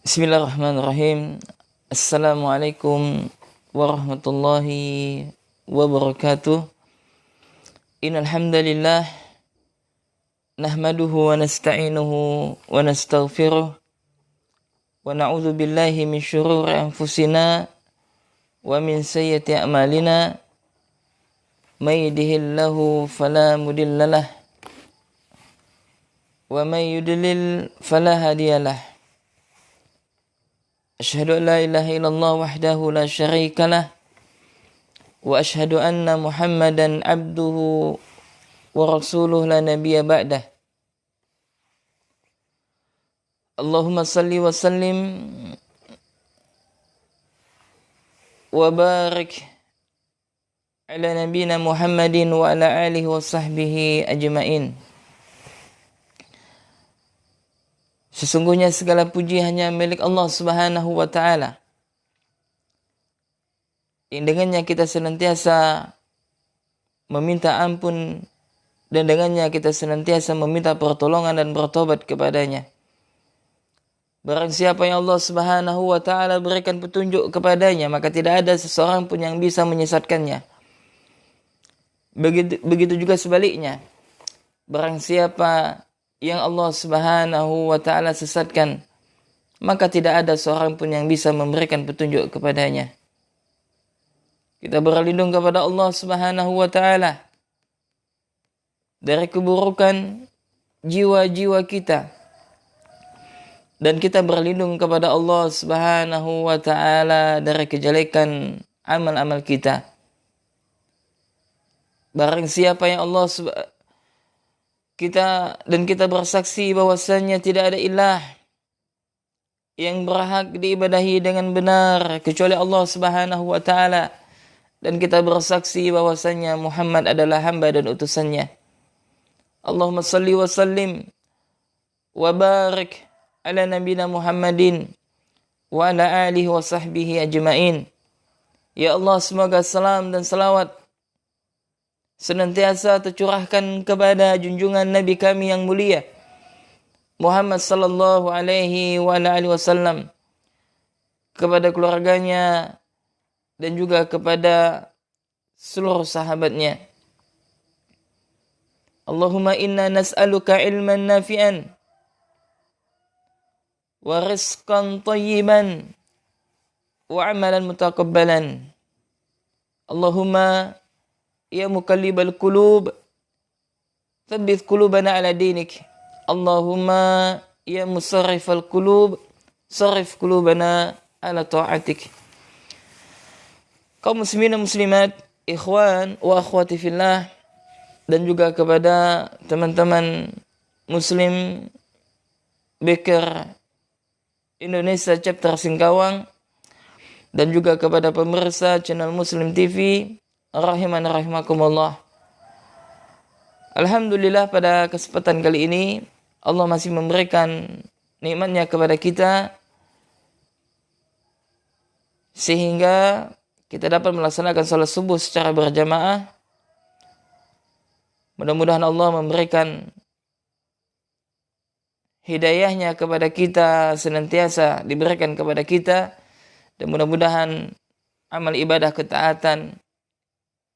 Bismillahirrahmanirrahim. Assalamualaikum warahmatullahi wabarakatuh. Innal hamdalillah nahmaduhu wa nasta'inuhu wa nastaghfiruh wa na'udzu billahi min syururi anfusina wa min sayyiati a'malina. May yahdihillahu fala mudhillalah wa may yudlil fala hadiyalah. Asyhadu an la ilaha illallah wahdahu la syarika lah wa asyhadu anna Muhammadan abduhu wa rasuluh la nabiyya ba'dah. Allahumma salli wa sallim wa barik ala nabiyina Muhammadin wa ala alihi wa sahbihi ajma'in. Sesungguhnya segala puji hanya milik Allah Subhanahu wa ta'ala, yang dengannya kita senantiasa meminta ampun dan dengannya kita senantiasa meminta pertolongan dan bertobat kepadanya. Barang siapa yang Allah Subhanahu wa ta'ala berikan petunjuk kepadanya, maka tidak ada seseorang pun yang bisa menyesatkannya. Begitu juga sebaliknya. Barang siapa yang Allah Subhanahu wa ta'ala sesatkan, maka tidak ada seorang pun yang bisa memberikan petunjuk kepadanya. Kita berlindung kepada Allah Subhanahu wa ta'ala dari keburukan jiwa-jiwa kita, dan kita berlindung kepada Allah Subhanahu wa ta'ala dari kejelekan amal-amal kita. Barang siapa yang kita bersaksi bahwasannya tidak ada ilah yang berhak diibadahi dengan benar kecuali Allah Subhanahu wa ta'ala, dan kita bersaksi bahwasannya Muhammad adalah hamba dan utusannya. Allahumma salli wa sallim wa barik ala nabiyina Muhammadin wa ala alihi wa sahbihi ajma'in. Ya Allah, semoga salam dan salawat senantiasa tercurahkan kepada junjungan Nabi kami yang mulia Muhammad sallallahu alaihi wa alihi wasallam, kepada keluarganya dan juga kepada seluruh sahabatnya. Allahumma inna nas'aluka ilman nafi'an wa rizqan tayyiban wa amalan mutaqabbalan. Allahumma ya muqallibal qulub tsabbit qulubana ala dinik. Allahumma ya musarrifal qulub sarrif qulubana ala ta'atik. Kaum muslimin dan muslimat, ikhwan wa akhwati fillah, dan juga kepada teman-teman muslim Baker Indonesia chapter Singkawang, dan juga kepada pemirsa channel Muslim TV rahiman rahimakumullah. Alhamdulillah, pada kesempatan kali ini Allah masih memberikan nikmatnya kepada kita sehingga kita dapat melaksanakan salat subuh secara berjamaah. Mudah-mudahan Allah memberikan hidayahnya kepada kita, senantiasa diberikan kepada kita, dan mudah-mudahan amal ibadah ketaatan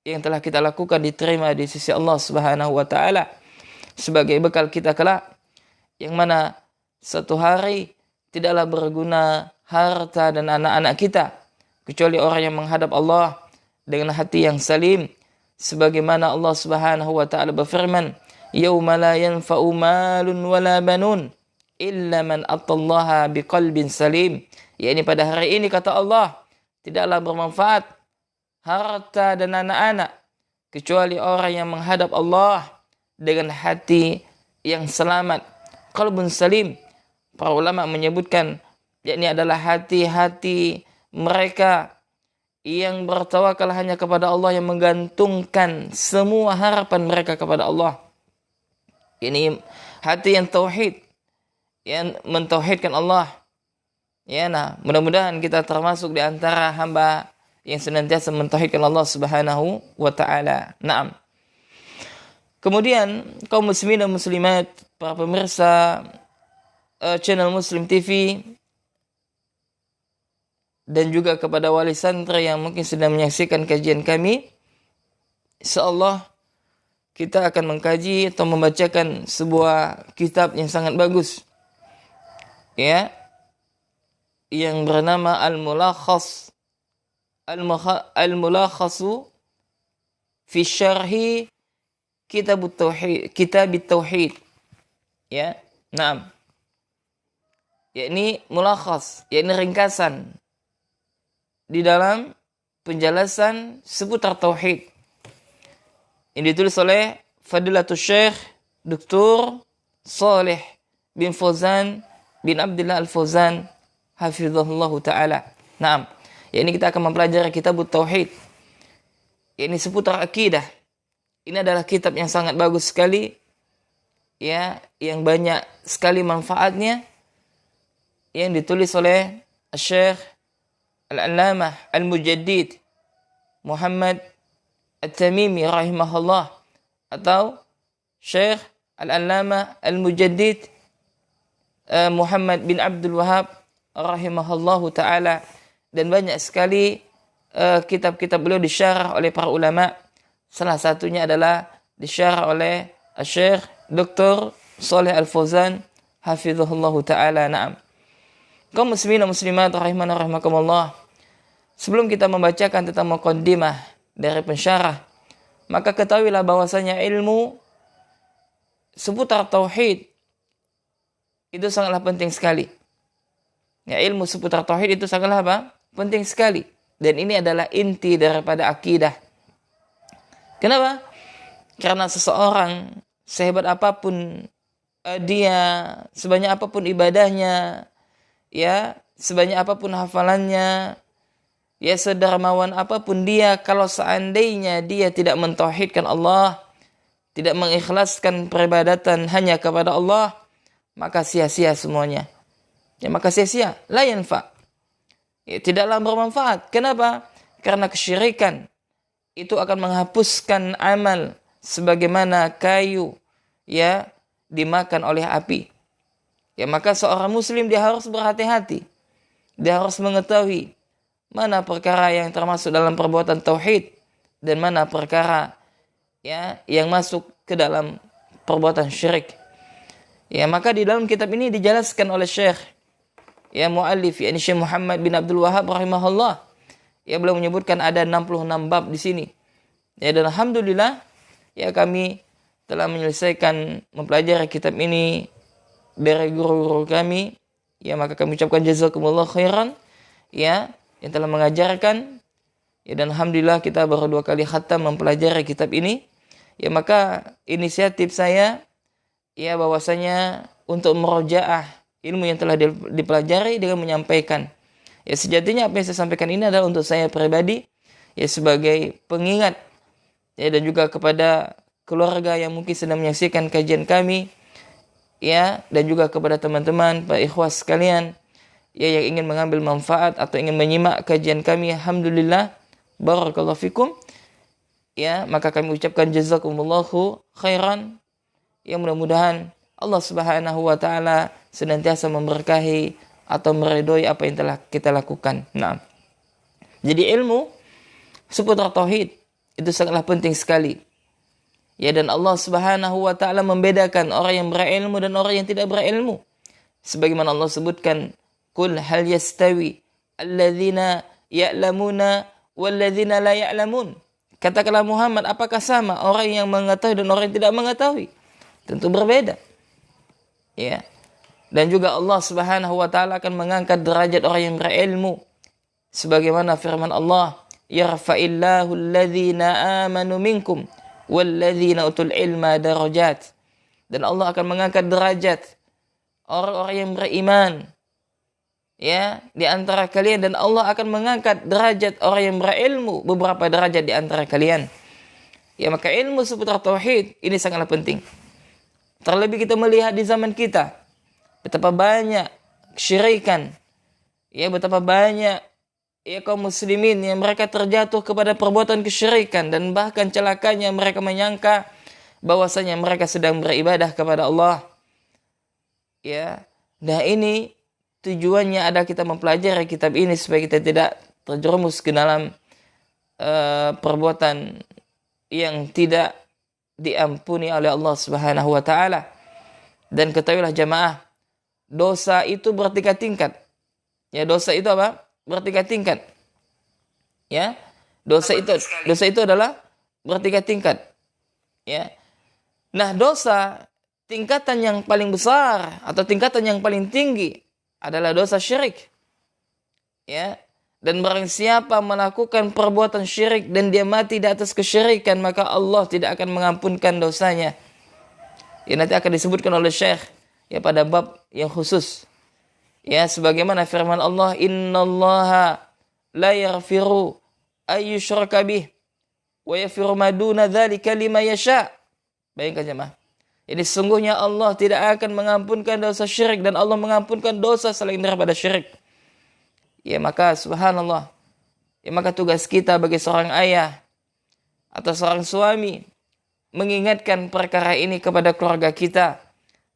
yang telah kita lakukan diterima di sisi Allah Subhanahu wa ta'ala sebagai bekal kita kelak, yang mana satu hari tidaklah berguna harta dan anak-anak kita kecuali orang yang menghadap Allah dengan hati yang salim, sebagaimana Allah Subhanahu wa ta'ala berfirman, yauma la yanfa'u malun wala banun illa man atallaha biqalbin salim. Yakni pada hari ini, kata Allah, tidaklah bermanfaat harta dan anak-anak kecuali orang yang menghadap Allah dengan hati yang selamat, qalbun salim. Para ulama menyebutkan yakni adalah hati-hati mereka yang bertawakal hanya kepada Allah, yang menggantungkan semua harapan mereka kepada Allah. Ini hati yang tauhid, yang mentauhidkan Allah. Ya, nah, mudah-mudahan kita termasuk di antara hamba yang senantiasa mentauhidkan Allah Subhanahu wa ta'ala. Naam. Kemudian kaum muslimin dan muslimat, para pemirsa channel Muslim TV dan juga kepada wali santri yang mungkin sedang menyaksikan kajian kami. Insyaallah kita akan mengkaji atau membacakan sebuah kitab yang sangat bagus, ya, yang bernama Al-Mulakhasu fi Syarhi Kitab Tauhid, ya. Naam. Yakni mulakhas, yakni ringkasan di dalam penjelasan seputar tauhid. Ini ditulis oleh Fadilatul Syekh Dr. Saleh bin Fauzan bin Abdullah Al-Fauzan hafizahullah taala. Naam. Yakni kita akan mempelajari kitab tauhid. Ini seputar akidah. Ini adalah kitab yang sangat bagus sekali, ya, yang banyak sekali manfaatnya, yang ditulis oleh Syekh Al-Allamah Al-Mujaddid Muhammad At-Tamimi rahimahullah, atau Syekh Al-Allamah Al-Mujaddid Muhammad bin Abdul Wahab rahimahullahu ta'ala. Dan banyak sekali kitab-kitab beliau disyarah oleh para ulama. Salah satunya adalah disyarah oleh Syekh Dr. Saleh Al-Fauzan hafizahullahu ta'ala. Naam. Kaum muslimin dan muslimat rahimana rahimakumullah, sebelum kita membacakan tentang muqaddimah dari pensyarah, maka ketahuilah bahwasanya ilmu seputar tauhid itu sangatlah penting sekali. Ya, ilmu seputar tauhid itu sangatlah apa? Penting sekali. Dan ini adalah inti daripada akidah. Kenapa? Karena seseorang sehebat apapun dia, sebanyak apapun ibadahnya, ya, sebanyak apapun hafalannya, ya, sedermawan apapun dia, kalau seandainya dia tidak mentauhidkan Allah, tidak mengikhlaskan peribadatan hanya kepada Allah, maka sia-sia semuanya. Ya, maka sia-sia, la yanfa. Ya, tidaklah bermanfaat. Kenapa? Karena kesyirikan itu akan menghapuskan amal sebagaimana kayu, ya, dimakan oleh api. Ya, maka seorang muslim dia harus berhati-hati. Dia harus mengetahui mana perkara yang termasuk dalam perbuatan tauhid dan mana perkara, ya, yang masuk ke dalam perbuatan syirik. Ya, maka di dalam kitab ini dijelaskan oleh Syekh, ya, muallif, yakni Syekh Muhammad bin Abdul Wahab rahimahullah. Ya, beliau menyebutkan ada 66 bab di sini. Ya, dan alhamdulillah, ya, kami telah menyelesaikan mempelajari kitab ini dari guru-guru kami. Ya, maka kami ucapkan jazakumullah khairan, ya, yang telah mengajarkan. Ya, dan alhamdulillah kita baru 2 kali khatam mempelajari kitab ini. Ya, maka inisiatif saya, ya, bahwasanya untuk merojaah ilmu yang telah dipelajari dengan menyampaikan. Ya, sejatinya apa yang saya sampaikan ini adalah untuk saya pribadi, ya, sebagai pengingat, ya, dan juga kepada keluarga yang mungkin sedang menyaksikan kajian kami, ya, dan juga kepada teman-teman, para ikhwas sekalian, ya, yang ingin mengambil manfaat atau ingin menyimak kajian kami. Alhamdulillah, barakallahu fikum. Ya, maka kami ucapkan jazakumullahu khairan. Ya, mudah-mudahan Allah Subhanahu wa taala senantiasa memberkahi atau meridhoi apa yang telah kita lakukan. Nah, jadi ilmu seputar tauhid itu sangatlah penting sekali. Ya, dan Allah Subhanahu wa taala membedakan orang yang berilmu dan orang yang tidak berilmu. Sebagaimana Allah sebutkan, "Qul hal yastawi alladzina ya'lamuna walladzina la ya'lamun." Katakanlah Muhammad, apakah sama orang yang mengetahui dan orang yang tidak mengetahui? Tentu berbeda. Ya. Dan juga Allah Subhanahu wa taala akan mengangkat derajat orang yang berilmu. Sebagaimana firman Allah, "Yarfa'illahu alladzina amanu minkum walladzina utul ilma darajat." Dan Allah akan mengangkat derajat orang-orang yang beriman, ya, di antara kalian, dan Allah akan mengangkat derajat orang yang berilmu beberapa derajat di antara kalian. Ya, maka ilmu seputar tauhid ini sangatlah penting. Terlebih kita melihat di zaman kita betapa banyak kesyirikan, ya, betapa banyak, ya, kaum muslimin yang mereka terjatuh kepada perbuatan kesyirikan, dan bahkan celakanya mereka menyangka bahwasanya mereka sedang beribadah kepada Allah. Ya, nah ini tujuannya ada kita mempelajari kitab ini supaya kita tidak terjerumus ke dalam perbuatan yang tidak diampuni oleh Allah Subhanahu wa taala. Dan ketahuilah jamaah, dosa itu bertingkat-tingkat. Ya, dosa itu apa? Bertingkat-tingkat. Ya. Dosa itu adalah bertingkat-tingkat. Ya. Nah, dosa tingkatan yang paling besar atau tingkatan yang paling tinggi adalah dosa syirik. Ya. Dan barang siapa melakukan perbuatan syirik dan dia mati di atas kesyirikan, maka Allah tidak akan mengampunkan dosanya. Ya, nanti akan disebutkan oleh Syekh ya pada bab yang khusus. Ya, sebagaimana firman Allah, "Innallaha la yaghfiru ayyushraka bih wa yaghfiru ma duna dzalika liman yasha." Bayangkan jemaah. Ini sungguhnya Allah tidak akan mengampunkan dosa syirik dan Allah mengampunkan dosa selain daripada syirik. Ya, maka subhanallah. Ya, maka tugas kita bagi seorang ayah atau seorang suami mengingatkan perkara ini kepada keluarga kita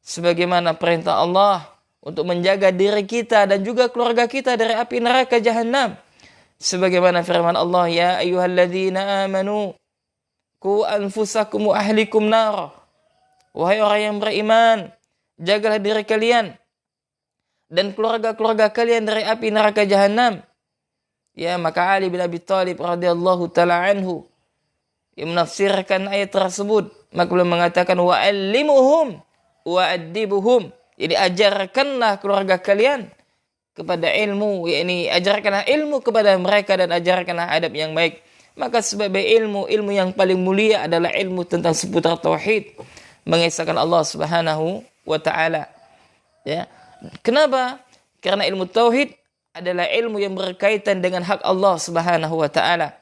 sebagaimana perintah Allah untuk menjaga diri kita dan juga keluarga kita dari api neraka jahanam. Sebagaimana firman Allah, "Ya ayyuhalladzina amanu qu anfusakum wa ahlikum nar." Wahai orang yang beriman, jagalah diri kalian dan keluarga-keluarga kalian dari api neraka jahanam. Ya, maka Ali bin Abi Thalib radhiyallahu taala anhu yang menafsirkan ayat tersebut, maka beliau mengatakan, "Wa'allimuhum wa'addibuhum." Jadi ajarkanlah keluarga kalian kepada ilmu, yakni ajarkanlah ilmu kepada mereka dan ajarkanlah adab yang baik. Maka sebagai ilmu yang paling mulia adalah ilmu tentang seputar tauhid, mengesahkan Allah Subhanahu wa taala. Ya. Kenapa? Karena ilmu tauhid adalah ilmu yang berkaitan dengan hak Allah Subhanahu wa taala.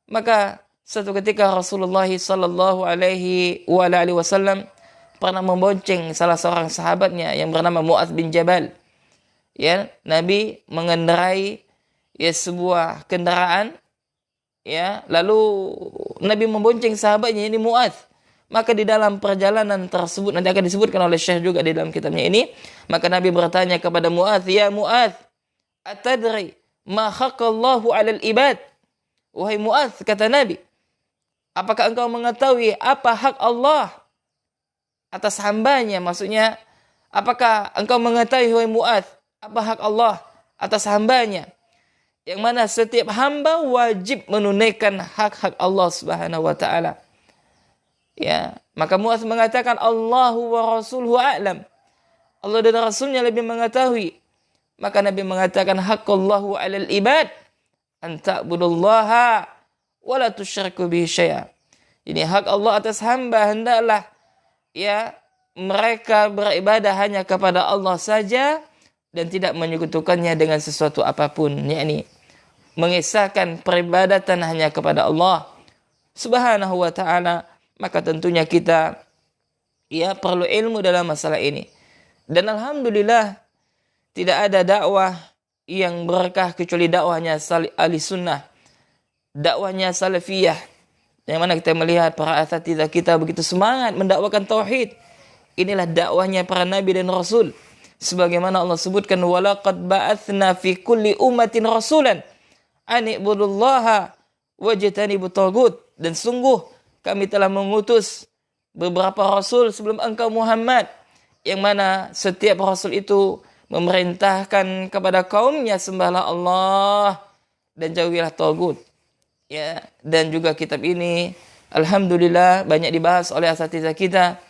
Maka suatu ketika Rasulullah sallallahu alaihi wasallam pernah membonceng salah seorang sahabatnya yang bernama Mu'adz bin Jabal. Ya, Nabi mengendarai ya sebuah kendaraan, ya, lalu Nabi membonceng sahabatnya ini Mu'adz. Maka di dalam perjalanan tersebut, nanti akan disebutkan oleh Syekh juga di dalam kitabnya ini, maka Nabi bertanya kepada Mu'adz, "Ya Mu'adz, atadri ma haqqallahu 'alal ibad?" Wahai Mu'adz, kata Nabi, apakah engkau mengetahui apa hak Allah atas hambanya? Maksudnya, apakah engkau mengetahui, wahai Mu'adz, apa hak Allah atas hambanya? Yang mana setiap hamba wajib menunaikan hak-hak Allah Subhanahu wa taala. Ya, maka Mu'adz mengatakan, "Allahu wa rasuluhu a'lam." Allah dan Rasulnya lebih mengetahui. Maka Nabi mengatakan, "Haqqallahu 'alal ibad an ta'budullaha wa la tusyriku bihi syai'a." Ini hak Allah atas hamba, hendaklah ya mereka beribadah hanya kepada Allah saja dan tidak menyekutukannya dengan sesuatu apapun, yakni mengesahkan peribadatan hanya kepada Allah Subhanahu wa taala. Maka tentunya kita ya perlu ilmu dalam masalah ini. Dan alhamdulillah tidak ada dakwah yang berkah kecuali dakwahnya ahli sunnah, dakwahnya salafiyah, yang mana kita melihat para asatidzah kita begitu semangat mendakwakan tauhid. Inilah dakwahnya para nabi dan rasul. Sebagaimana Allah sebutkan, "Walaqad ba'atsna fi kulli ummatin rasulan an ibudullaha wajtanibut taghut." Dan sungguh kami telah mengutus beberapa rasul sebelum engkau Muhammad, yang mana setiap rasul itu memerintahkan kepada kaumnya, sembahlah Allah dan jauhilah taghut. Ya, dan juga kitab ini alhamdulillah banyak dibahas oleh asatidzah kita.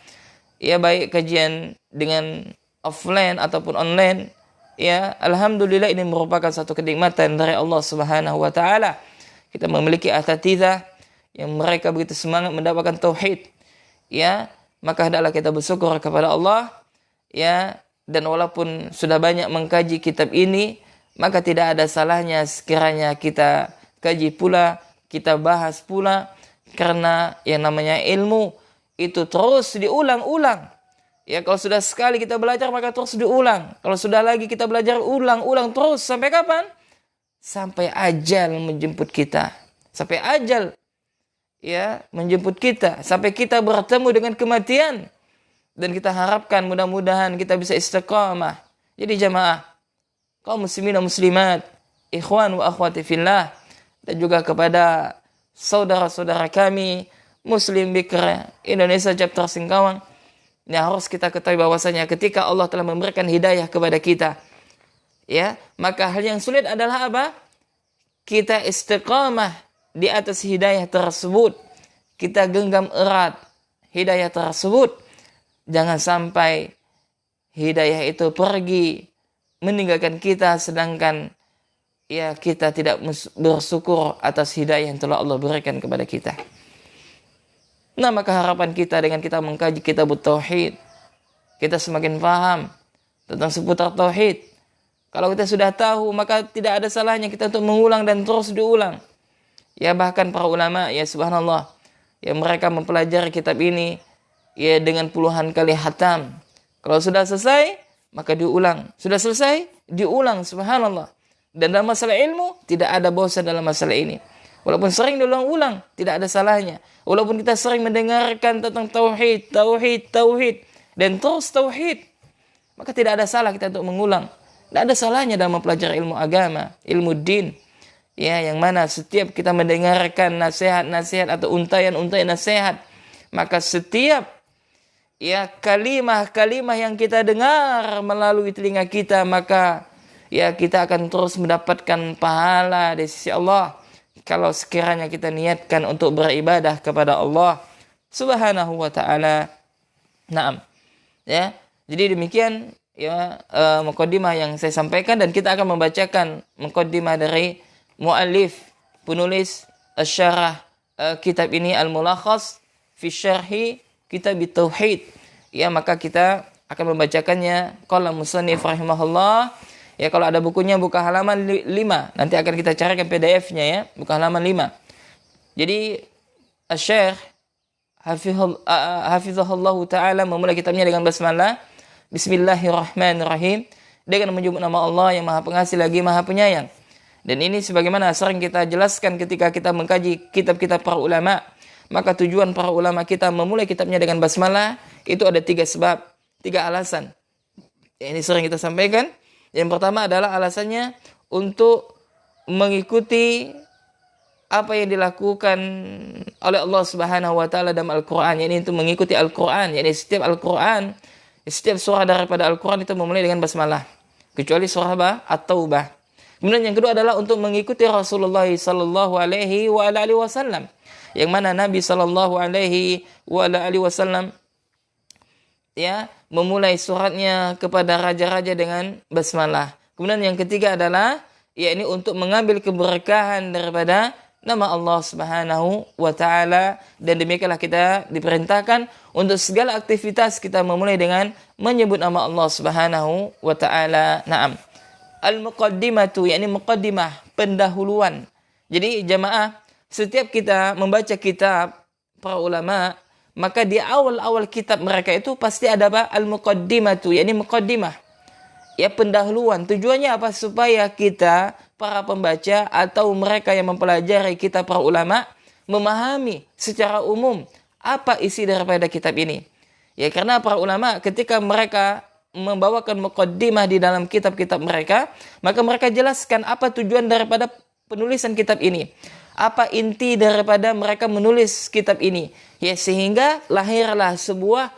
Ya, baik kajian dengan offline ataupun online. Ya, alhamdulillah ini merupakan satu kenikmatan dari Allah Subhanahu wa taala. Kita memiliki asatidzah yang mereka begitu semangat mendapatkan tauhid. Ya, maka hendaklah kita bersyukur kepada Allah. Ya, dan walaupun sudah banyak mengkaji kitab ini, maka tidak ada salahnya sekiranya kita kaji pula, kita bahas pula, karena yang namanya ilmu itu terus diulang-ulang. Ya, kalau sudah sekali kita belajar maka terus diulang. Kalau sudah lagi kita belajar ulang-ulang terus sampai kapan? Sampai ajal menjemput kita. Sampai ajal ya menjemput kita, sampai kita bertemu dengan kematian. Dan kita harapkan mudah-mudahan kita bisa istiqamah. Jadi jamaah, kaum muslimin dan muslimat, ikhwan wa akhwati fillah, dan juga kepada saudara-saudara kami Muslim Bikra Indonesia chapter Singkawang. Ini harus kita ketahui bahwasanya ketika Allah telah memberikan hidayah kepada kita, ya, maka hal yang sulit adalah apa? Kita istiqamah di atas hidayah tersebut. Kita genggam erat hidayah tersebut. Jangan sampai hidayah itu pergi meninggalkan kita, sedangkan ya kita tidak bersyukur atas hidayah yang telah Allah berikan kepada kita. Nah, maka harapan kita dengan kita mengkaji kitab tauhid, kita semakin paham tentang seputar tauhid. Kalau kita sudah tahu, maka tidak ada salahnya kita untuk mengulang dan terus diulang. Ya, bahkan para ulama, ya subhanallah, ya mereka mempelajari kitab ini ya dengan puluhan kali khatam. Kalau sudah selesai, maka diulang. Sudah selesai, diulang, subhanallah. Dan dalam masalah ilmu, tidak ada bosan dalam masalah ini. Walaupun sering diulang-ulang, tidak ada salahnya. Walaupun kita sering mendengarkan tentang tauhid, dan terus tauhid, maka tidak ada salah kita untuk mengulang. Tidak ada salahnya dalam mempelajari ilmu agama, ilmu din. Ya, yang mana setiap kita mendengarkan nasihat-nasihat atau untayan-untayan nasihat, maka setiap ya kalimah-kalimah yang kita dengar melalui telinga kita, maka ya kita akan terus mendapatkan pahala di sisi Allah kalau sekiranya kita niatkan untuk beribadah kepada Allah Subhanahu wa taala. Naam. Ya. Jadi demikian ya muqaddimah yang saya sampaikan, dan kita akan membacakan muqaddimah dari muallif, penulis asy-syarah kitab ini, al-mulakhas fi syarhi kitab tauhid. Ya, maka kita akan membacakannya. Qala musannif rahimahullah. Ya, kalau ada bukunya buka halaman 5. Nanti akan kita carikan PDF-nya ya. Buka halaman 5. Jadi Asy-Syaikh hafizahullah ta'ala memulai kitabnya dengan basmalah. Bismillahirrahmanirrahim. Dengan menyebut nama Allah yang Maha Pengasih lagi Maha Penyayang. Dan ini sebagaimana sering kita jelaskan ketika kita mengkaji kitab-kitab para ulama. Maka tujuan para ulama kita memulai kitabnya dengan basmalah itu ada 3 sebab, 3 alasan. Ini sering kita sampaikan. Yang pertama adalah alasannya untuk mengikuti apa yang dilakukan oleh Allah Subhanahu wa taala dalam Al-Qur'an. Ini untuk mengikuti Al-Qur'an. Yani setiap Al-Qur'an, setiap surah daripada Al-Qur'an itu memulai dengan basmalah. Kecuali surah At-Taubah. Kemudian yang kedua adalah untuk mengikuti Rasulullah sallallahu alaihi wa alihi wasallam. Yang mana Nabi sallallahu alaihi wa alihi wasallam ya memulai suratnya kepada raja-raja dengan basmalah. Kemudian yang ketiga adalah yakni untuk mengambil keberkahan daripada nama Allah Subhanahu wa taala, dan demikianlah kita diperintahkan untuk segala aktivitas kita memulai dengan menyebut nama Allah Subhanahu wa taala. Naam. Al-muqaddimatu yakni muqaddimah, pendahuluan. Jadi jamaah, setiap kita membaca kitab para ulama, maka di awal-awal kitab mereka itu pasti ada apa? Al-muqaddimatu, yakni muqaddimah. Ya, pendahuluan. Tujuannya apa? Supaya kita, para pembaca atau mereka yang mempelajari kitab para ulama, memahami secara umum apa isi daripada kitab ini. Ya, karena para ulama ketika mereka membawakan muqaddimah di dalam kitab-kitab mereka, maka mereka jelaskan apa tujuan daripada penulisan kitab ini. Apa inti daripada mereka menulis kitab ini, ya, sehingga lahirlah sebuah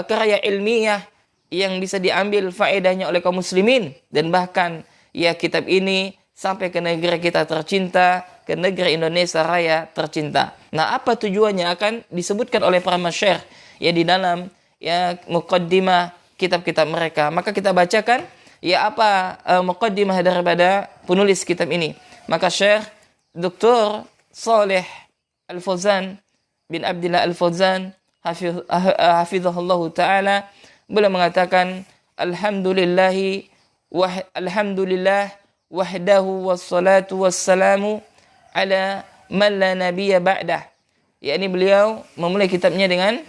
karya ilmiah yang bisa diambil faedahnya oleh kaum muslimin, dan bahkan ya kitab ini sampai ke negeri kita tercinta, ke negeri Indonesia Raya tercinta. Nah, apa tujuannya akan disebutkan oleh para masyayikh ya di dalam ya muqaddimah kitab-kitab mereka. Maka kita bacakan ya apa muqaddimah daripada penulis kitab ini. Maka Syekh Dr. Saleh Al-Fauzan bin Abdullah Al-Fauzan hafizahullah ta'ala, beliau mengatakan alhamdulillah wahdahu wassalatu wassalamu ala man la nabiyya ba'dah. Yakni beliau memulai kitabnya dengan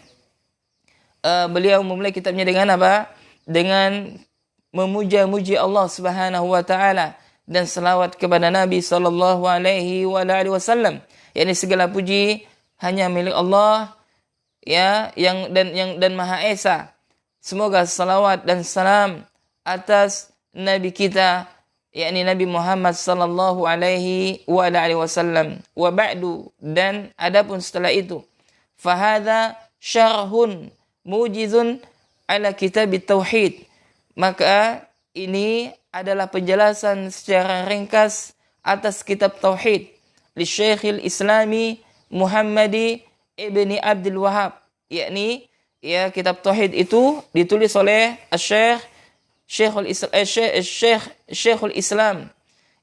apa? Dengan memuja-muji Allah Subhanahu wa taala dan selawat kepada Nabi sallallahu alaihi wasallam. yakni segala puji hanya milik Allah ya yang Maha Esa. Semoga salawat dan salam atas Nabi kita yakni Nabi Muhammad sallallahu alaihi wa alihi wasallam. Wa ba'du, dan adapun setelah itu, fahadha syarhun mujizun ala kitab tauhid, maka ini adalah penjelasan secara ringkas atas kitab tauhid li Syekhil Islami Muhammadi ibni Abdul Wahab, yakni ya kitab tauhid itu ditulis oleh Syekhul Islam,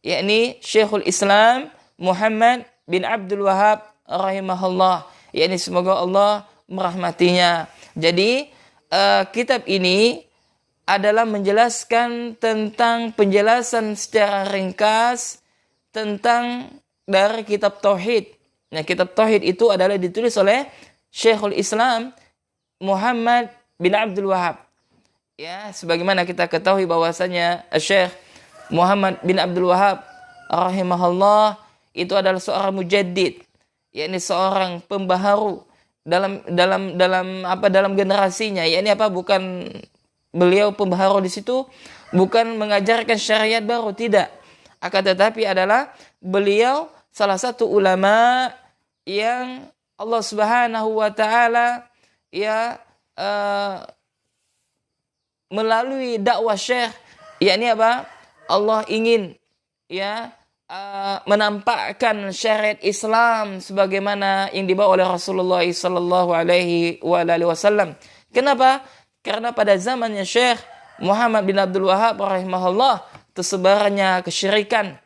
yakni Syekhul Islam Muhammad bin Abdul Wahab rahimahullah, yakni semoga Allah merahmatinya. Jadi kitab ini adalah menjelaskan tentang penjelasan secara ringkas tentang dari kitab tauhid. Nah, kitab tauhid itu adalah ditulis oleh Syekhul Islam Muhammad bin Abdul Wahab. Ya, sebagaimana kita ketahui bahwasanya Syekh Muhammad bin Abdul Wahab rahimahullah itu adalah seorang mujaddid, yakni seorang pembaharu dalam generasinya. Yakni bukan beliau pembaharu di situ bukan mengajarkan syariat baru, tidak. Akan tetapi adalah beliau salah satu ulama yang Allah Subhanahu wa taala melalui dakwah Syekh, yakni Allah ingin menampakkan syariat Islam sebagaimana yang dibawa oleh Rasulullah sallallahu alaihi wasallam. Kenapa? Karena pada zamannya Syekh Muhammad bin Abdul Wahab rahimahullah tersebarnya kesyirikan,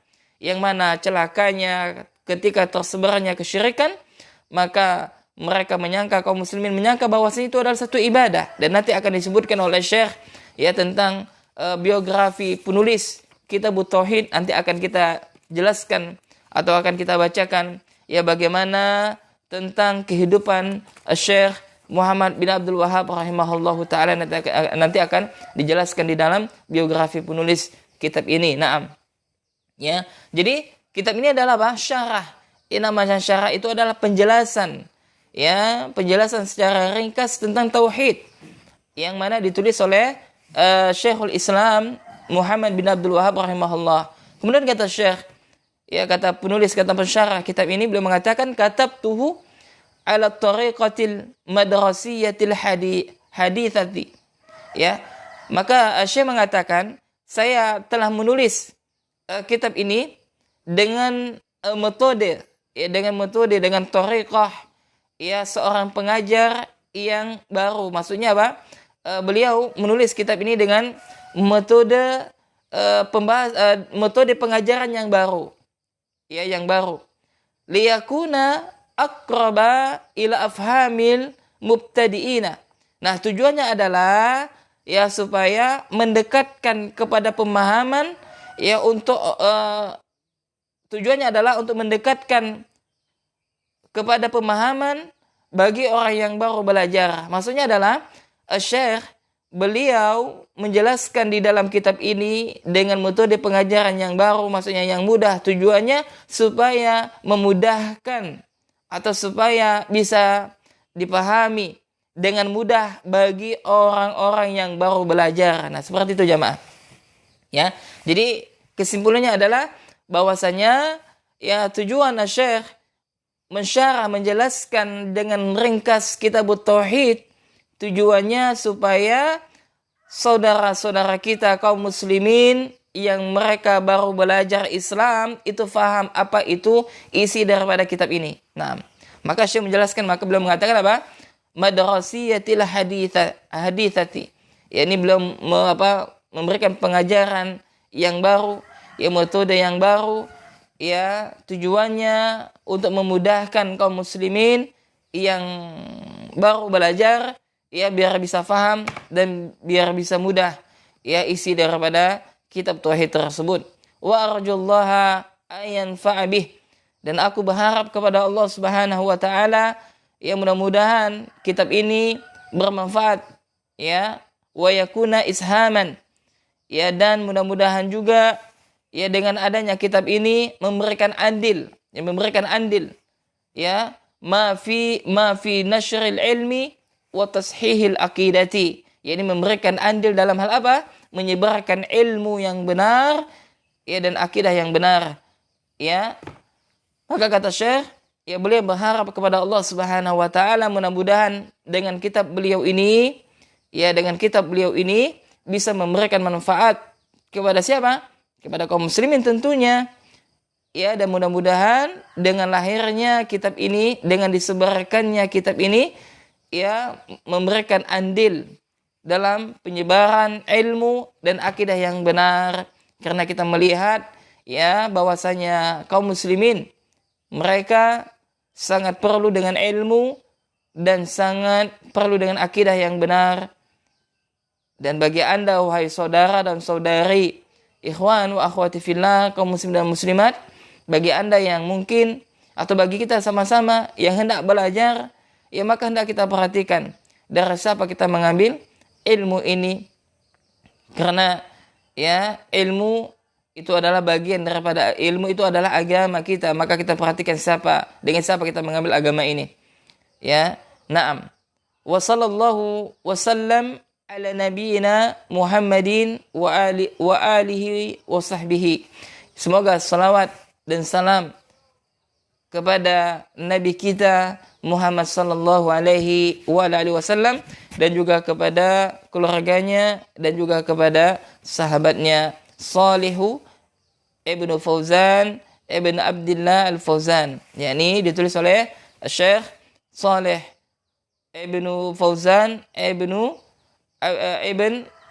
yang mana celakanya ketika tersebarnya kesyirikan, maka mereka menyangka, kaum muslimin menyangka bahwasanya itu adalah satu ibadah. Dan nanti akan disebutkan oleh Syekh tentang biografi penulis kitab tauhid, nanti akan kita jelaskan atau akan kita bacakan bagaimana tentang kehidupan Syekh Muhammad bin Abdul Wahab rahimahullahu taala, nanti akan dijelaskan di dalam biografi penulis kitab ini. Naam. Ya. Jadi kitab ini adalah syarah. Namanya syarah itu adalah penjelasan. Penjelasan secara ringkas tentang tauhid yang mana ditulis oleh Syekhul Islam Muhammad bin Abdul Wahab rahimahullah. Kemudian kata Syekh, kata penulis, kata pensyarah kitab ini, beliau mengatakan katabtuhu ala tariqatil madrasiyatil hadithati. Maka Syekh mengatakan, saya telah menulis kitab ini dengan metode, dengan tariqah seorang pengajar yang baru. Maksudnya beliau menulis kitab ini dengan metode metode pengajaran yang baru. Yang baru. Liyakuna aqraba ila afhamil mubtadi'ina. Nah, tujuannya adalah supaya mendekatkan kepada pemahaman tujuannya adalah untuk mendekatkan kepada pemahaman bagi orang yang baru belajar. Maksudnya adalah Syekh beliau menjelaskan di dalam kitab ini dengan metode pengajaran yang baru, maksudnya yang mudah. Tujuannya supaya memudahkan atau supaya bisa dipahami dengan mudah bagi orang-orang yang baru belajar. Nah, seperti itu jamaah. Jadi kesimpulannya adalah bahwasanya tujuan Syekh mensyarah, menjelaskan dengan ringkas kitab tauhid, tujuannya supaya saudara-saudara kita kaum muslimin yang mereka baru belajar Islam itu faham apa itu isi daripada kitab ini. Nah, maka Syekh menjelaskan, maka beliau mengatakan madrasiyatil hadithati. Ini beliau memberikan pengajaran yang baru, metode yang baru, tujuannya untuk memudahkan kaum muslimin yang baru belajar, biar bisa faham dan biar bisa mudah isi daripada kitab tauhid tersebut. Wa arjullaha ayan fa'abih, dan aku berharap kepada Allah Subhanahu wa taala mudah-mudahan kitab ini bermanfaat wa yakuna ishaman, dan mudah-mudahan juga dengan adanya kitab ini memberikan andil ma fi nashril ilmi wa tashihil aqidati, memberikan andil dalam hal menyebarkan ilmu yang benar ya dan akidah yang benar. Ya, maka kata Syekh, ya beliau berharap kepada Allah Subhanahu wa taala mudah-mudahan dengan kitab beliau ini, ya dengan kitab beliau ini bisa memberikan manfaat kepada siapa? Kepada kaum muslimin tentunya. Ya, dan mudah-mudahan dengan lahirnya kitab ini, dengan disebarkannya kitab ini, ya memberikan andil dalam penyebaran ilmu dan akidah yang benar. Karena kita melihat ya bahwasanya kaum muslimin mereka sangat perlu dengan ilmu dan sangat perlu dengan akidah yang benar. Dan bagi Anda wahai saudara dan saudari, ikhwan wa akhwati fillah, kaum muslim dan muslimat, bagi Anda yang mungkin atau bagi kita sama-sama yang hendak belajar, ya maka hendak kita perhatikan dari siapa kita mengambil ilmu ini. Karena ya ilmu itu adalah bagian daripada ilmu, itu adalah agama kita, maka kita perhatikan dengan siapa kita mengambil agama ini. Ya, na'am. Wa sallallahu wasallam ala nabiyyina Muhammadin wa alihi wa sahbihi. Semoga salawat dan salam kepada Nabi kita Muhammad sallallahu alaihi wasallam dan juga kepada keluarganya dan juga kepada sahabatnya Salihu Ibnu Fauzan Ibn Abdullah Al-Fauzan, yakni ditulis oleh Syekh Salih Ibnu Fauzan Ibn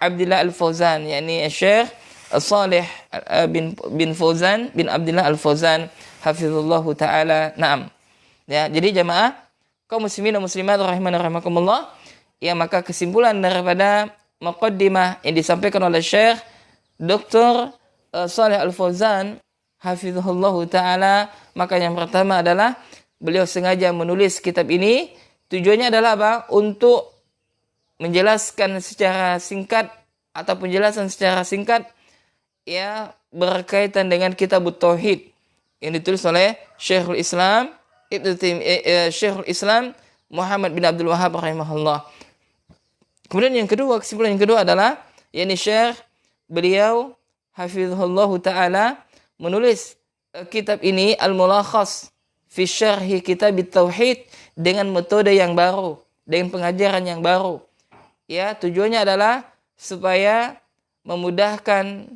Abdullah Al-Fauzan, yakni Syekh Salih bin Fauzan bin Abdullah Al-Fauzan hafizallahu taala. Naam. Ya, jadi jamaah kaum muslimin dan muslimat rahimani rahimakumullah, ya maka kesimpulan daripada muqaddimah yang disampaikan oleh Syekh Dr. Salih Al-Fauzan hafizahullahu taala, maka yang pertama adalah beliau sengaja menulis kitab ini tujuannya adalah apa? Untuk menjelaskan secara singkat atau penjelasan secara singkat ya berkaitan dengan kitab tauhid yang ditulis oleh Syekhul Islam Syekhul Islam Muhammad bin Abdul Wahhab rahimahullah. Kemudian yang kedua, kesimpulan yang kedua adalah yakni Syekh beliau hafizahullahu taala menulis kitab ini Al-Mulakhas fi Syarhi Kitab Tauhid dengan metode yang baru, dengan pengajaran yang baru. Ya, tujuannya adalah supaya memudahkan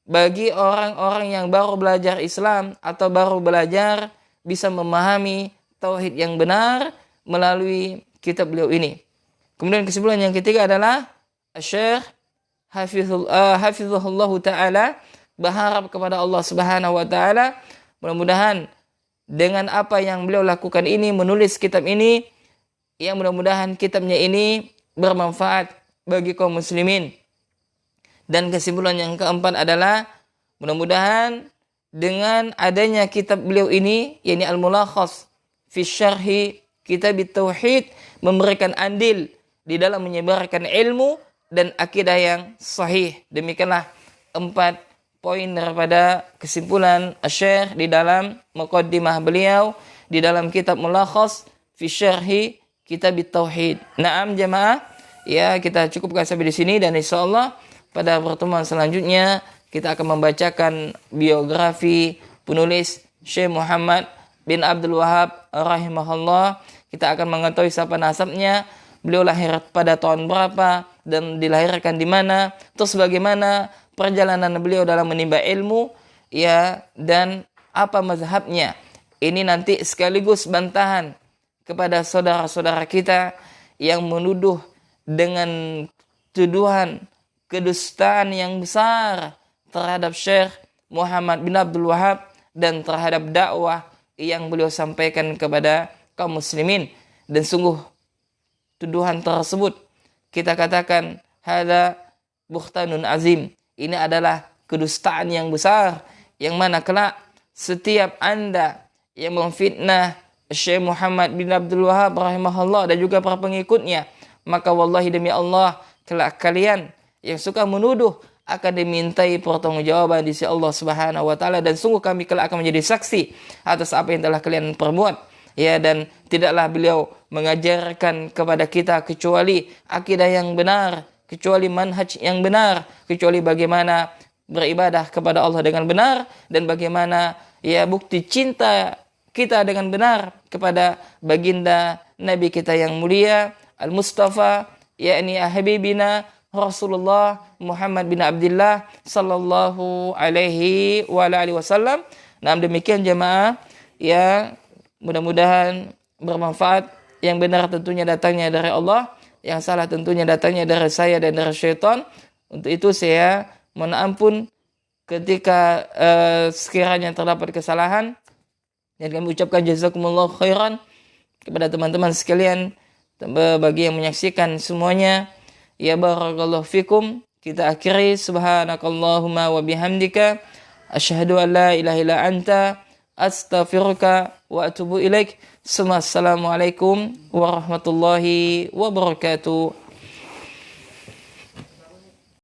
bagi orang-orang yang baru belajar Islam atau baru belajar bisa memahami tauhid yang benar melalui kitab beliau ini. Kemudian kesimpulan yang ketiga adalah Syekh hafizahullahu taala berharap kepada Allah Subhanahu wa taala mudah-mudahan dengan apa yang beliau lakukan ini, menulis kitab ini, yang mudah-mudahan kitabnya ini bermanfaat bagi kaum muslimin. Dan kesimpulan yang keempat adalah mudah-mudahan dengan adanya kitab beliau ini, yakni Al-Mulakhas fi Syarhi Kitab Tauhid, memberikan andil di dalam menyebarkan ilmu dan akidah yang sahih. Demikianlah 4 poin daripada kesimpulan Syekh di dalam muqaddimah beliau di dalam kitab Mulakhas fi Syarhi Kitab Tauhid. Naam jamaah, ya kita cukupkan sampai di sini dan insyaallah pada pertemuan selanjutnya kita akan membacakan biografi penulis Syekh Muhammad bin Abdul Wahhab rahimahullah. Kita akan mengetahui siapa nasabnya, beliau lahir pada tahun berapa dan dilahirkan di mana, terus bagaimana perjalanan beliau dalam menimba ilmu, ya, dan apa mazhabnya. Ini nanti sekaligus bantahan kepada saudara-saudara kita yang menuduh dengan tuduhan kedustaan yang besar terhadap Syekh Muhammad bin Abdul Wahhab dan terhadap dakwah yang beliau sampaikan kepada kaum muslimin. Dan sungguh tuduhan tersebut kita katakan hadza buhtanun azim. Ini adalah kedustaan yang besar yang mana kelak setiap Anda yang memfitnah Syekh Muhammad bin Abdul Wahhab rahimahullah dan juga para pengikutnya, maka wallahi demi Allah kelak kalian yang suka menuduh akan dimintai pertanggungjawaban di sisi Allah Subhanahu wa taala, dan sungguh kami kelak akan menjadi saksi atas apa yang telah kalian perbuat. Ya, dan tidaklah beliau mengajarkan kepada kita kecuali akidah yang benar, kecuali manhaj yang benar, kecuali bagaimana beribadah kepada Allah dengan benar, dan bagaimana ya bukti cinta kita dengan benar kepada baginda Nabi kita yang mulia Al-Mustafa, yakni Habibina Rasulullah Muhammad bin Abdullah sallallahu alaihi wa alihi wasallam. Nah, demikian jemaah, ya mudah-mudahan bermanfaat. Yang benar tentunya datangnya dari Allah, yang salah tentunya datangnya dari saya dan dari syaitan. Untuk itu saya mohon ampun ketika sekiranya terdapat kesalahan, dan kami ucapkan jazakumullah khairan kepada teman-teman sekalian, bagi yang menyaksikan semuanya. Ya barakallahu fikum. Kita akhiri subhanakallahumma wa bihamdika asyhadu an la ilaha illa anta astaghfiruka wa atubu ilaik. Assalamualaikum warahmatullahi wabarakatuh.